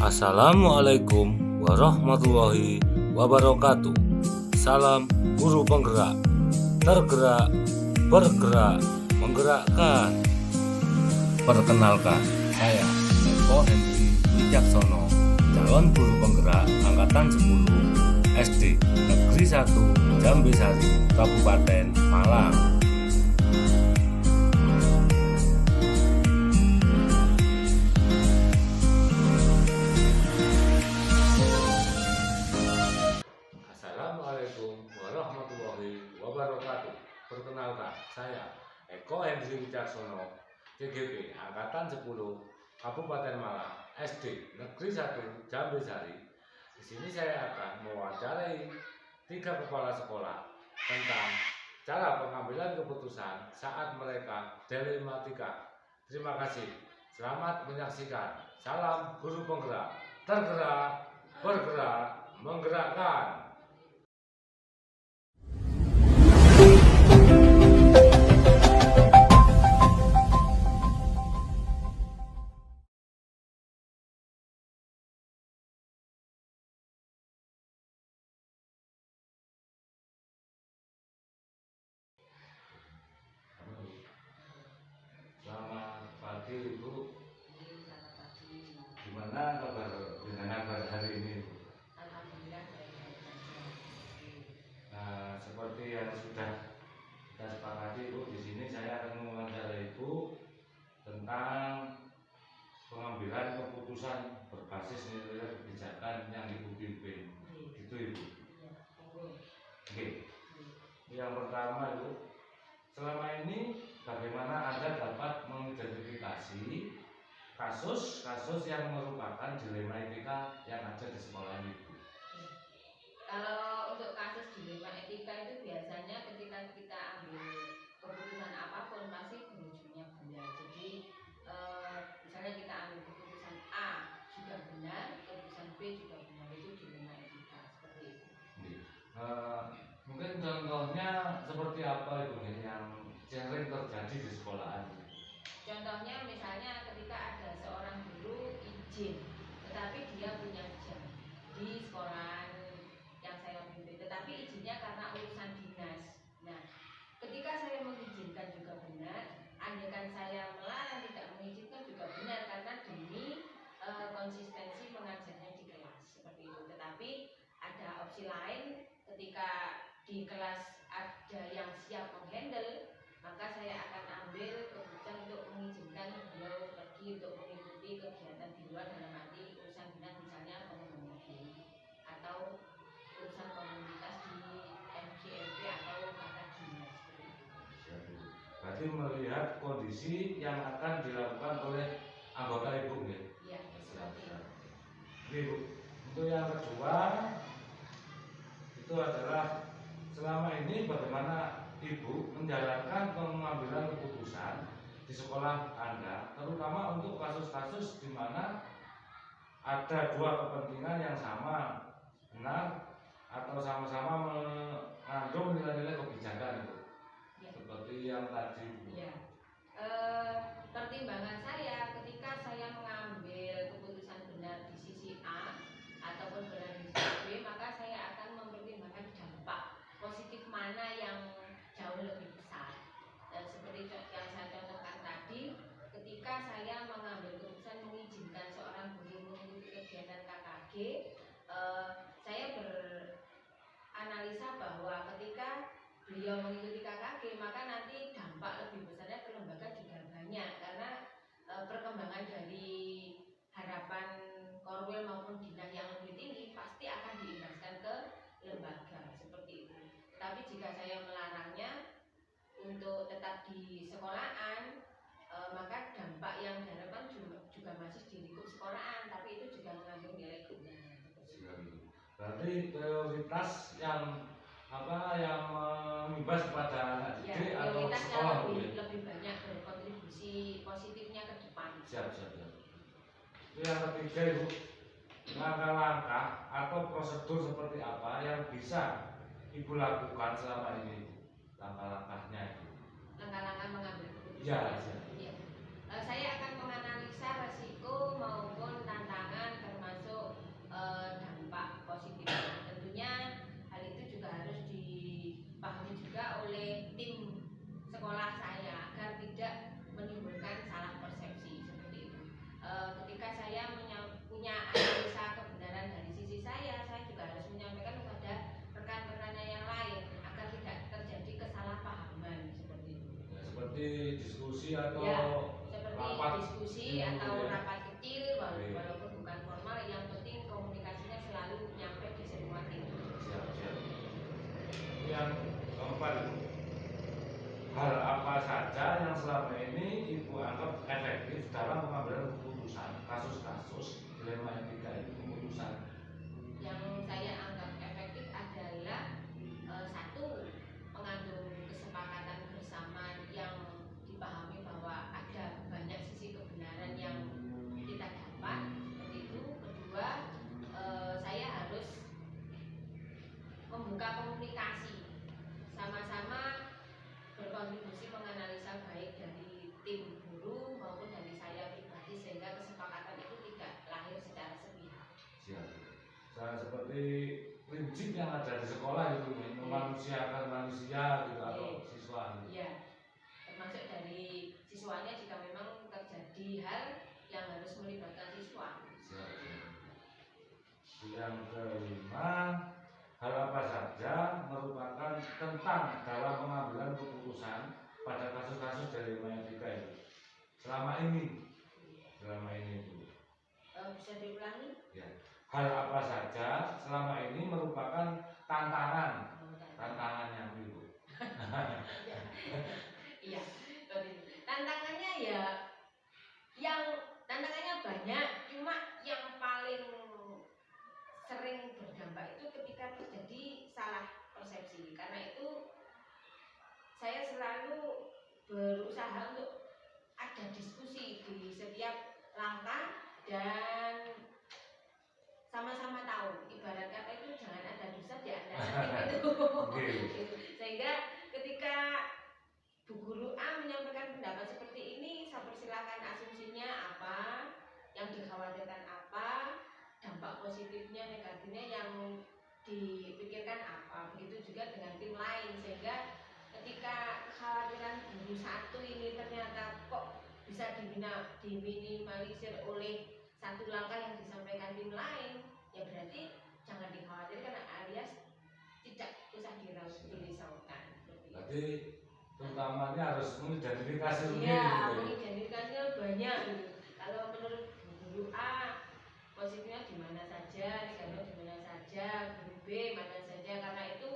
Assalamualaikum warahmatullahi wabarakatuh. Salam guru penggerak, tergerak, bergerak, menggerakkan. Perkenalkan, saya Eko Hendri Wicaksono, calon guru penggerak angkatan 10 SD Negeri 1 Jambesari, Kabupaten Malang. Assalamualaikum warahmatullahi wabarakatuh. Perkenalkan, saya Eko Hendri Wicaksono, CGP angkatan 10 Kabupaten Malang, SD Negeri 1 Jambesari. Di sini saya akan mewawancarai 3 kepala sekolah tentang cara pengambilan keputusan saat mereka dilematika. Terima kasih. Selamat menyaksikan. Salam guru penggerak, tergerak, bergerak, menggerakkan. Selamat pagi Ibu. Gimana kabar hari ini Ibu? Alhamdulillah baik-baik saja. Nah, seperti yang sudah kita sepakati Ibu, di sini saya akan mewawancarai Ibu tentang pengambilan keputusan berbasis nilai kebijakan yang Ibu pimpin. Gitu Ibu. Oke. Yang pertama Ibu, selama ini bagaimana Anda dapat mengidentifikasi kasus-kasus yang merupakan dilema etika yang ada di sekolah Ibu? Kalau untuk kasus dilema etika itu biasanya ketika kita ambil keputusan apapun pasti berujungnya benar. Jadi misalnya kita ambil keputusan A juga benar, keputusan B juga benar, itu dilema etika seperti itu. Mungkin contohnya seperti apa Ibu yang sering terjadi di sekolahan? Contohnya misalnya ketika ada seorang guru izin, tetapi dia punya jam di sekolahan yang saya pimpin, tetapi izinnya karena urusan dinas. Nah, ketika saya mengizinkan juga benar, andaikan saya melarang tidak mengizinkan juga benar karena demi konsistensi mengajarnya di kelas seperti itu. Tetapi ada opsi lain, ketika di kelas ada yang siap menghandle, maka saya akan ambil keputusan untuk mengizinkan beliau pergi untuk mengikuti kegiatan di luar dalam arti urusan dinas, misalnya pengembangan diri atau urusan komunitas di MGLP atau kakak dinas seperti itu. Berarti melihat kondisi yang akan dilakukan oleh anggota Ibu ya? Iya, seperti itu. Oke Bu, untuk yang kedua itu adalah selama ini bagaimana Ibu menjalankan pengambilan keputusan di sekolah Anda, terutama untuk kasus-kasus di mana ada dua kepentingan yang sama, benar atau sama-sama mengandung nilai-nilai kebijakan itu, Ya. seperti yang tadi Bu. Ya. Pertimbangan saya ketika saya mengambil keputusan benar di sisi A ataupun benar di sisi B, maka saya akan mempertimbangkan dampak positif mana yang jauh lebih besar. Seperti yang saya contohkan tadi, ketika saya mengambil keputusan mengizinkan seorang guru mengikuti kegiatan KKG, saya beranalisa bahwa ketika beliau mengikuti KKG, maka nanti dampak lebih besarnya ke lembaga juga banyak, karena perkembangan dari harapan korwil maupun dinas yang lebih tinggi pasti akan diimbaskan ke lembaga seperti itu. Tapi jika saya melarangnya untuk tetap di sekolahan, maka dampak yang diharapkan juga masih di lingkup sekolahan, tapi itu juga mengandung nilai keuntungan. Berarti prioritas yang mengimbas kepada anak didik Ya, atau prioritasnya sekolah lebih banyak berkontribusi positifnya ke depan. Siap. Itu yang ketiga Ibu, langkah-langkah atau prosedur seperti apa yang bisa Ibu lakukan selama ini Ibu? Langkah-langkahnya itu. Langkah-langkah mengambil keputusan. Ya. Saya akan menganalisa resiko maupun tantangan termasuk diskusi atau ya, seperti rapat diskusi gitu atau ya. rapat kecil walaupun bukan formal, yang penting komunikasinya selalu nyampe di semua tim. Siap. Yang keempat itu, hal apa saja yang selama ini Ibu anggap efektif dalam pengambilan keputusan kasus-kasus dilema etika itu keputusan? Yang saya anggap efektif adalah satu, mengandung kesepakatan bersama yang dipahami bahwa ada banyak sisi kebenaran yang kita dapat, seperti itu. Kedua, saya harus membuka komunikasi, sama-sama berkontribusi menganalisa baik dari tim guru maupun dari saya pribadi, sehingga kesepakatan itu tidak lahir secara sepihak. Siap. Seperti prinsip yang ada di sekolah itu memanusiakan manusia gitu atau siswa. Iya, termasuk dari siswanya jika memang terjadi hal yang harus melibatkan siswa. Siap. Yang kelima, hal apa saja merupakan tentang dalam pengambilan keputusan pada kasus-kasus dilema etika itu selama ini Bu. Bisa diulangi? Ya. Hal apa saja selama ini merupakan tantangannya Bu. Iya, tantangannya ya, yang tantangannya banyak, cuma yang paling sering berdampak itu ketika terjadi salah persepsi. Karena itu saya selalu berusaha untuk ada diskusi di setiap langkah dan sama-sama tahu, ibarat kata itu jangan ada dosa di antara tim itu. Sehingga ketika Bu Guru A menyampaikan pendapat seperti ini, saya persilakan asumsinya apa, yang dikhawatirkan apa, dampak positifnya, negatifnya yang dipikirkan apa. Begitu juga dengan tim lain, sehingga ketika kekhawatiran guru satu ini ternyata kok bisa diminimalisir oleh satu langkah yang disampaikan tim lain, ya berarti jangan dikhawatirkan alias tidak usah dirisaukan. Berarti terutamanya harus mengidentifikasi mengidentifikasinya banyak gitu. Kalau menurut guru A positifnya di mana saja, negatifnya di mana saja, guru B mana saja, karena itu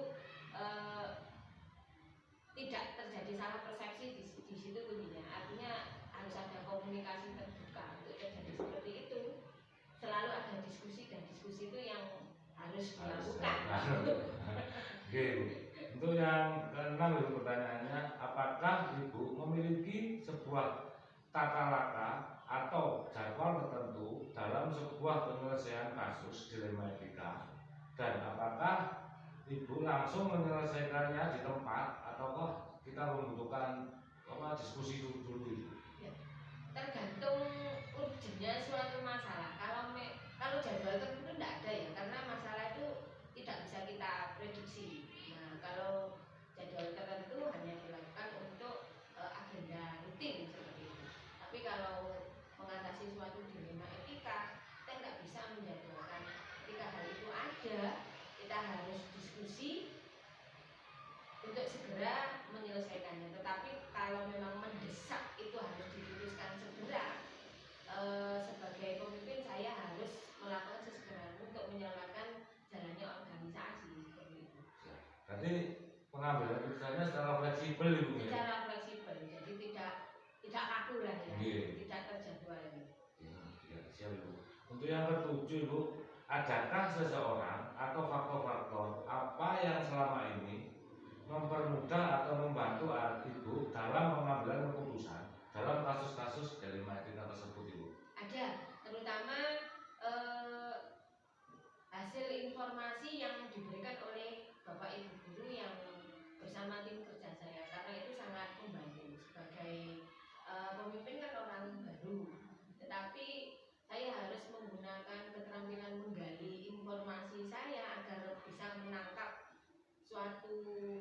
tidak terjadi salah persepsi di situ kuncinya. Artinya harus ada komunikasi terbuka untuk terjadi seperti itu. Selalu ada diskusi, dan diskusi itu yang harus dilakukan. Oke, untuk yang keenam itu pertanyaannya, apakah Ibu memiliki sebuah tata laka atau jadwal tertentu dalam sebuah penyelesaian kasus dilema etika, dan apakah Ibu langsung menyelesaikannya di tempat ataukah kita membutuhkan diskusi dulu itu? Ya, tergantung urgennya suatu masalah. Kalau jadwal tertentu tidak ada ya, karena masalah itu tidak bisa kita prediksi. Nah, kalau jadwal tertentu hanya dilakukan untuk agenda rutin seperti itu. Tapi kalau mengatasi suatu dilema etika, kita tidak bisa menjadwalkan. Ketika hal itu ada, kita harus diskusi untuk segera menyelesaikannya. Tetapi kalau memang mendesak itu harus diputuskan segera, sebagai pemimpin saya harus melakukan sesegera untuk menyelamatkan jalannya organisasi seperti itu. Jadi pengambilan keputusannya secara fleksibel Ibu ya? Secara fleksibel, jadi tidak kaku lah ya, tidak terjadwal. Ya, siap Ibu. Untuk yang ketujuh Ibu, adakah seseorang atau faktor-faktor apa yang selama ini mempermudah atau membantu Ibu dalam pengambilan keputusan dalam kasus-kasus dilema etika tersebut Ibu? Ada, terutama hasil informasi yang diberikan oleh Bapak Ibu guru yang bersama tim kerja saya, karena itu sangat membantu. Sebagai pemimpin kan orang baru, tetapi saya harus menggunakan keterampilan menggali informasi saya agar bisa menangkap suatu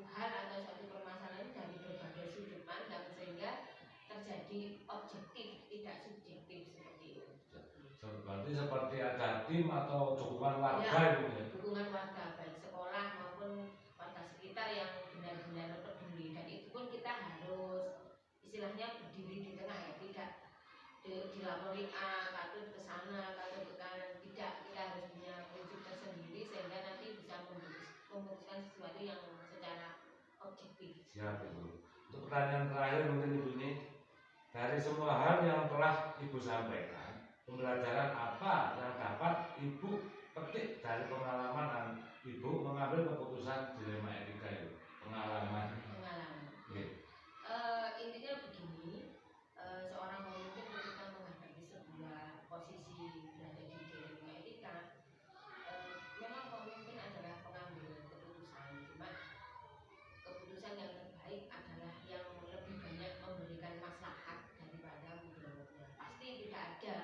hal atau suatu permasalahan dari berbagai sudut pandang, sehingga terjadi objektif, tidak subjektif seperti itu. Berarti seperti ada tim atau dukungan warga ya, Ibu ya? Dukungan warga, baik sekolah maupun warga sekitar yang benar-benar peduli, dan itu pun kita harus istilahnya berdiri dilapori A, katut ke sana, katut ke kanan. Tidak, kita harus punya prinsip tersendiri sehingga nanti bisa memutuskan sesuatu yang secara objektif. Siap Ibu. Untuk pertanyaan terakhir mungkin Ibu ini, dari semua hal yang telah Ibu sampaikan, pembelajaran apa yang dapat Ibu petik dari pengalaman Ibu mengambil keputusan dilema etika itu? Pengalaman. Okay. Intinya begini, seorang pemimpin ketika menghadapi sebuah posisi berada di dilema etika, memang pemimpin adalah pengambil keputusan, cuma keputusan yang terbaik adalah yang lebih banyak memberikan maslahat daripada mudaratnya. Pasti tidak ada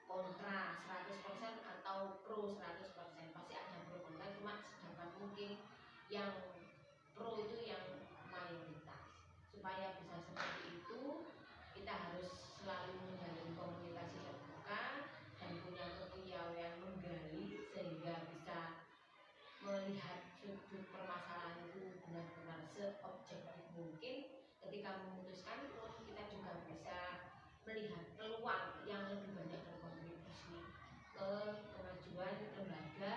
kontra 100% atau pro 100%, pasti ada pro kontra, cuma sedapat mungkin yang pro itu yang mayoritas. Supaya bisa seperti itu, kita harus selalu menjalin komunikasi terbuka dan punya kepiawaian menggali sehingga bisa melihat sudut permasalahan itu benar-benar seobjektif mungkin. Ketika memutuskan pun kita juga bisa melihat peluang yang lebih banyak berkontribusi ke kemajuan lembaga,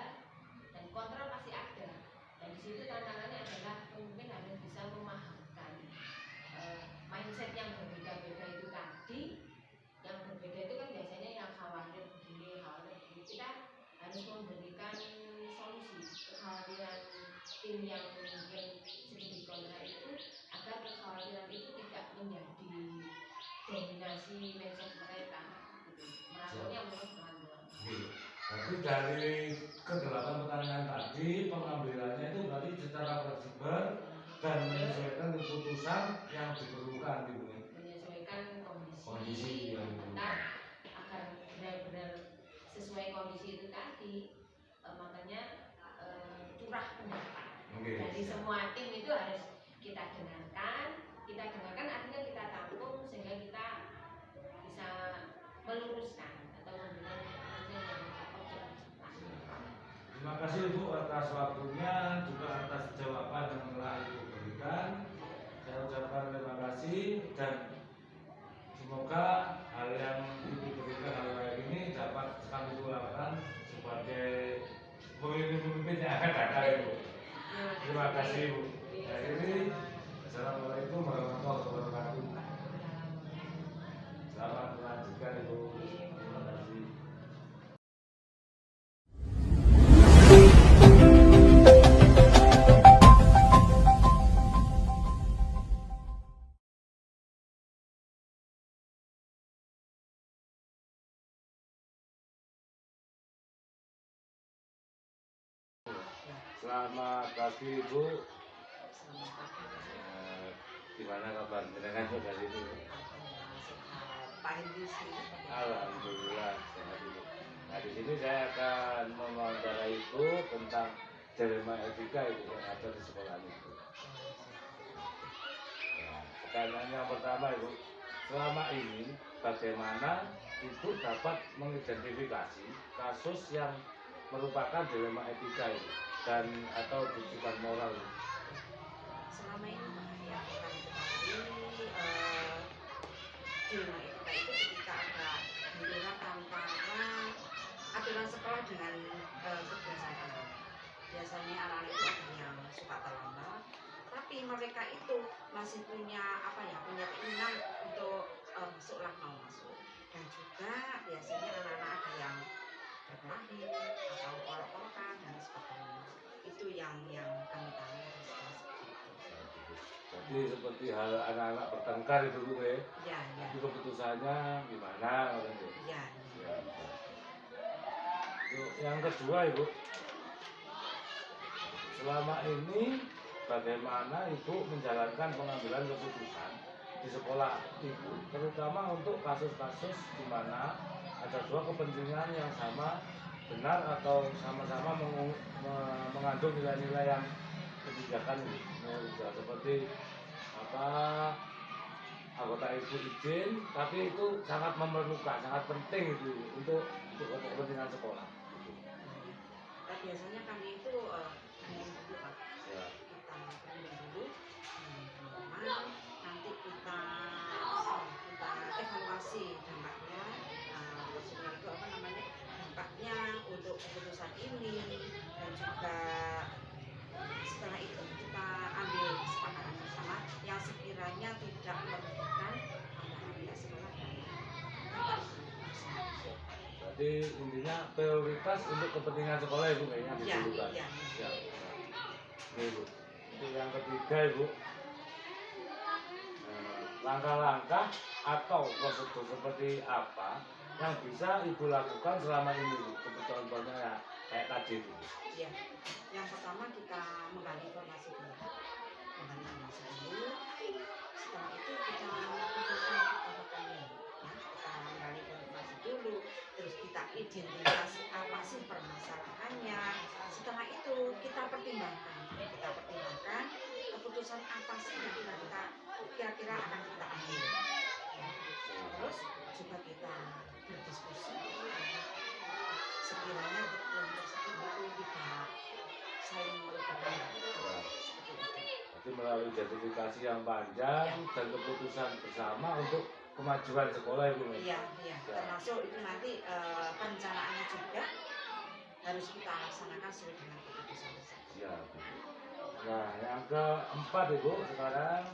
dan kontra pasti ada. Dan di situ tantangannya adalah pemimpin harus bisa memahamkan mindset yang berbeda-beda itu tadi. Yang berbeda itu kan biasanya yang khawatir begini, khawatir begini. Kita harus memberikan solusi kekhawatiran tim yang mungkin sedikit kontra itu, agar kekhawatiran itu tidak menjadi dominasi mindset mereka. Merangkulnya menurut pelan-pelan. Tapi dari ke-8 pertanyaan tadi, pengambilannya itu berarti secara fleksibel dan menyesuaikan keputusan yang diperlukan gitu. Menyesuaikan kondisi yang benar, agar benar-benar sesuai kondisi itu tadi. Makanya curah pendapat dari semua tim itu harus kita dengarkan. Kita dengarkan artinya kita tampung sehingga kita bisa meluruskan atau memberikan keputusan yang objektif. Terima kasih Ibu atas waktunya, juga atas jawaban yang telah Ibu berikan. Saya ucapkan terima kasih dan semoga hal yang Ibu berikan hal kayak ini dapat kami lakukan sebagai pemimpin-pemimpin yang akan datang Ibu. Terima kasih Ibu. Akhiri, Assalamualaikum warahmatullahi wabarakatuh. Selamat melanjutkan Ibu. Terima kasih. Selamat pagi Ibu. Gimana kabar jenengan pada ini? Alhamdulillah sehat Ibu. Nah di sini saya akan mewawancarai Ibu tentang dilema etika Ibu yang ada di sekolah Ibu. Nah, pertanyaan yang pertama Ibu, selama ini bagaimana Ibu dapat mengidentifikasi kasus yang merupakan dilema etika Ibu dan atau rujukan moral Ibu? Selama ini yang kami ketahui dilema etika itu ketika ada benturan antara aturan sekolah dengan kebiasaan anak. Biasanya anak-anak itu ada yang suka terlambat, tapi mereka itu masih punya punya keinginan untuk seolah mau masuk. Dan juga biasanya anak-anak ada yang berkelahi atau olok-olokan dan sebagainya. Itu yang kami tahu seperti itu. Jadi seperti hal anak-anak bertengkar itu Bu ya? Ya. Itu keputusannya gimana? Ya. Yang kedua Ibu, selama ini bagaimana Ibu menjalankan pengambilan keputusan di sekolah Ibu, terutama untuk kasus-kasus di mana ada dua kepentingan yang sama benar atau sama-sama mengandung nilai-nilai yang kebijakan seperti anggota Ibu izin, tapi itu sangat memerlukan, sangat penting itu untuk kepentingan sekolah. Nah, biasanya kami itu berunding dulu Pak. Ya. Kita berunding dulu, nanti kita evaluasi dampaknya. berarti intinya prioritas untuk kepentingan sekolah Ibu kayaknya Iya, didulukan. iya. Ya. Ini Bu. Untuk yang ketiga Ibu, langkah-langkah atau prosedur seperti apa yang bisa Ibu lakukan selama ini Bu? Kebetulan banyak ya kayak tadi Bu. Iya. Yang pertama kita menggali informasi dulu. Menggali informasi dulu. Setelah itu kita lakukan ya. Kita menggali informasi dulu. Terus kita identifikasi apa sih permasalahannya. Setelah itu kita pertimbangkan. Kita pertimbangkan keputusan apa sih yang kira-kira akan kita ambil. Ya. Terus juga kita berdiskusi. Sekiranya keputusan tersebut itu tidak saling merupakan seperti itu. Jadi melalui justifikasi yang panjang dan keputusan bersama untuk kemajuan sekolah Ibu. Iya, iya. Termasuk itu nanti perencanaannya juga harus kita laksanakan sesuai dengan keputusan tersebut. Siap. Nah, yang keempat Ibu, sekarang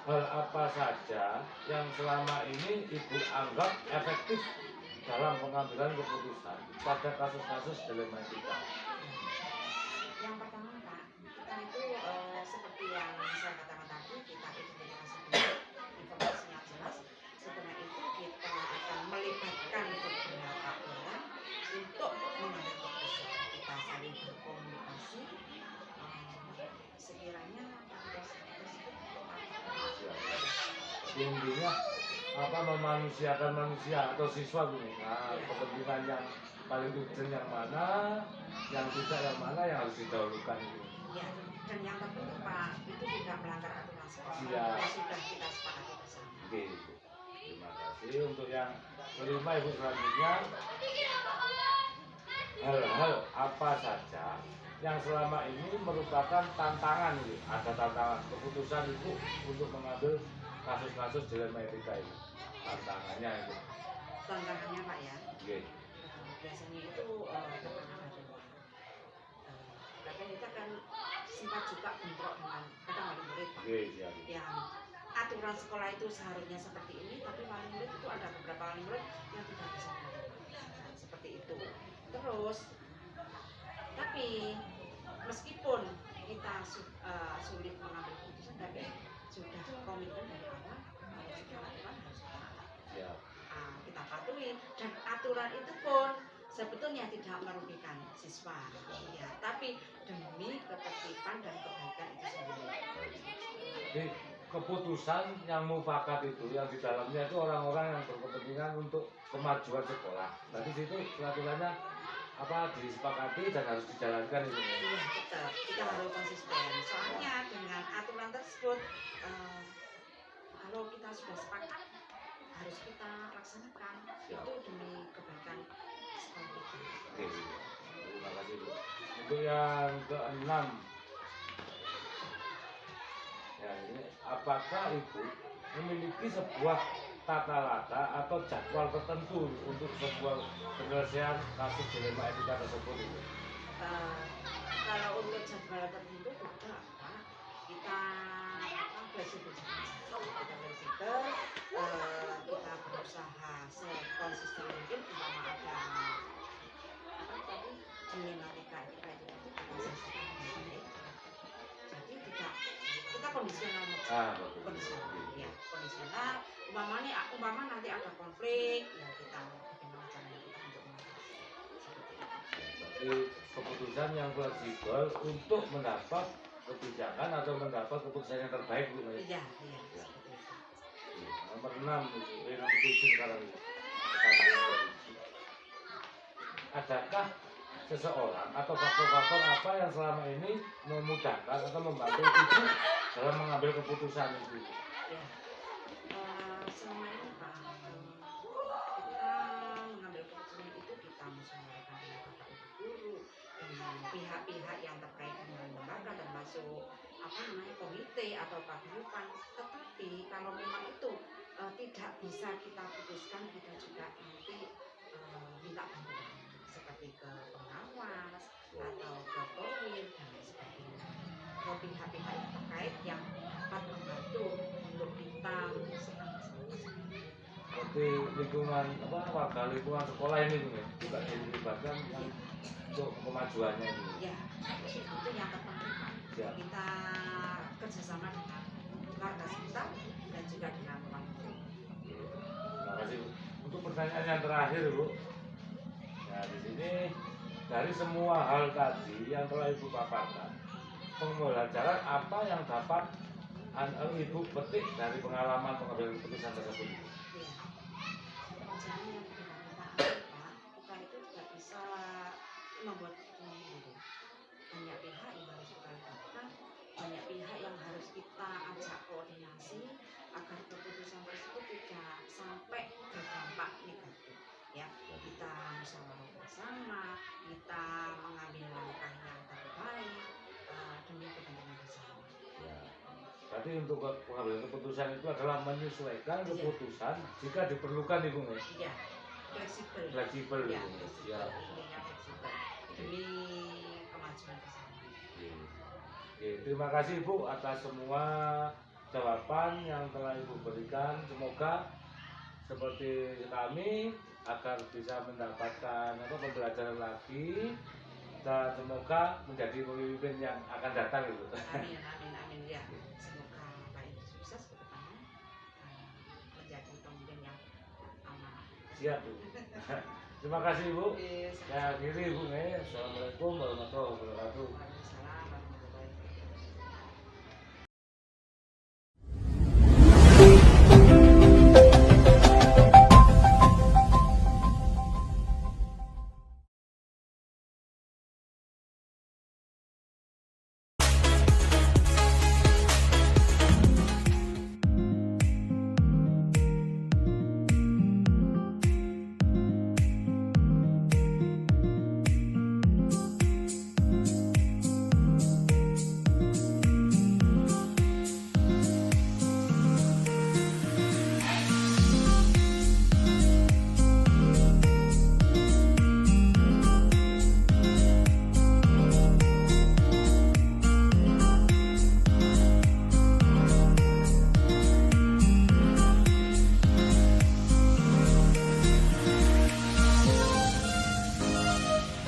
hal apa saja yang selama ini Ibu anggap efektif dalam pengambilan keputusan pada kasus-kasus dilematika? Yang pertama Pak, kita itu seperti yang saya katakan tadi, kita identifikasi dulu informasinya jelas. Setelah itu kita akan melibatkan beberapa orang untuk mengambil keputusan. Kita saling berkomunikasi. Sekiranya keputusan tersebut Intinya apa memanusiakan manusia atau siswa Bu. Nah, kepentingan yang paling urgent yang mana, yang tidak yang mana yang harus didahulukan itu. ya, dan yang terpenting Pak, itu tidak melanggar aturan sekolah Siap. yang sudah kita sepakati bersama. Oke Ibu. Terima kasih. Untuk yang kelima Ibu, selanjutnya hal-hal apa saja yang selama ini merupakan tantangan Ibu. Ada tantangan keputusan Ibu untuk mengambil kasus-kasus dilema etika ini. Tantangannya itu. Tantangannya Pak ya, Oke. biasanya itu tantangan adalah kadang kita kan sempat juga bentrok dengan kadang wali murid Pak, Oke, siap. yang aturan sekolah itu seharusnya seperti ini, tapi wali murid itu ada beberapa wali murid yang tidak bisa melakukan seperti itu. Terus, tapi meskipun kita sulit mengambil keputusan, tapi sudah komitmen dari awal, sudah aturan harus kita Siap. kita patuhi, dan aturan itu pun sebetulnya tidak merugikan siswa, ya, tapi demi ketertiban dan kebaikan itu sendiri. Jadi keputusan yang mufakat itu yang di dalamnya itu orang-orang yang berkepentingan untuk kemajuan sekolah. Nanti situ peraturannya apa disepakati dan harus dijalankan itu. Iya, betul. Kita harus konsisten. Soalnya dengan aturan tersebut, kalau kita sudah sepakat harus kita laksanakan. Itu demi kebaikan sekolah kita. Oke, terima kasih Bu. Untuk yang keenam, ya ini apakah Ibu memiliki sebuah tata lata atau jadwal tertentu untuk sebuah penyelesaian kasus dilema etika tersebut Ibu? Kalau untuk jadwal tertentu tidak, Pak. Kita fleksibel, kita berusaha sekonsisten mungkin. Umpama ada apa tadi dilematika kita itu kita selesaikan dengan baik. Jadi tidak kita kondisional saja. Kondisional, ya, kondisional. Umpama nanti ada konflik, ya kita bagaimana caranya kita untuk mengatasi seperti itu. Berarti keputusan yang fleksibel untuk mendapat kebijakan atau mendapat keputusan yang terbaik Bu. Iya, iya, seperti itu. Nomor 6, nomor 7 sekarang ini. Adakah seseorang atau faktor-faktor apa yang selama ini memudahkan atau membantu Ibu dalam mengambil keputusan itu? Ya, selama ini Pak, kita mengambil keputusan itu kita musyawarahkan dengan bapak ibu guru, dengan pihak-pihak yang terkait dengan lembaga, termasuk komite atau paguyuban. Tetapi kalau memang itu tidak bisa kita putuskan, kita juga nanti minta bantuan seperti ke pengawas atau ke polwil dan sebagainya, ke pihak-pihak yang terkait yang dapat membantu untuk kita menyelesaikan masalah tersebut. seperti lingkungan warga lingkungan sekolah ini Bu ya, juga dilibatkan untuk kemajuannya Bu. Ya, itu yang terpenting. Ya. Kita kerjasama dengan warga sekitar dan juga dengan orang tua. Terima kasih Bu. Untuk pertanyaan yang terakhir Bu, nah di sini dari semua hal tadi yang telah Ibu paparkan, pembelajaran apa yang dapat Ibu petik dari pengalaman pengambilan keputusan tersebut? Ya. Pelajaran yang kita itu tidak bisa membuat sendiri. Banyak pihak yang harus kita libatkan, banyak pihak yang harus kita ajak koordinasi agar keputusan tersebut tidak sampai berdampak negatif. Ya, kita musyawarah bersama, kita mengambil langkah yang terbaik demi kepentingan bersama. Ya. Berarti untuk pengambilan keputusan itu adalah menyesuaikan keputusan jika diperlukan Ibu ya. Iya, fleksibel. Fleksibel Ya, Ibu. fleksibel. Ya. Intinya fleksibel demi kemajuan bersama. Oke, terima kasih Ibu atas semua jawaban yang telah Ibu berikan. Semoga seperti kami agar bisa mendapatkan pembelajaran lagi dan semoga menjadi pemimpin yang akan datang Ibu. Amin, amin, amin ya. Semoga Pak Ibu sukses ke depannya menjadi pemimpin yang amanah. Siap Bu. Terima kasih Ibu. Yes. Saya akhiri Ibu. Assalamualaikum warahmatullahi wabarakatuh. Waalaikumsalam warahmatullahi wabarakatuh.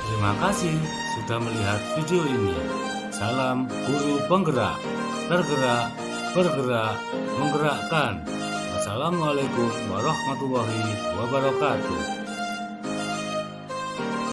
Terima kasih sudah melihat video ini. Salam guru penggerak, tergerak, bergerak, menggerakkan. Wassalamualaikum warahmatullahi wabarakatuh.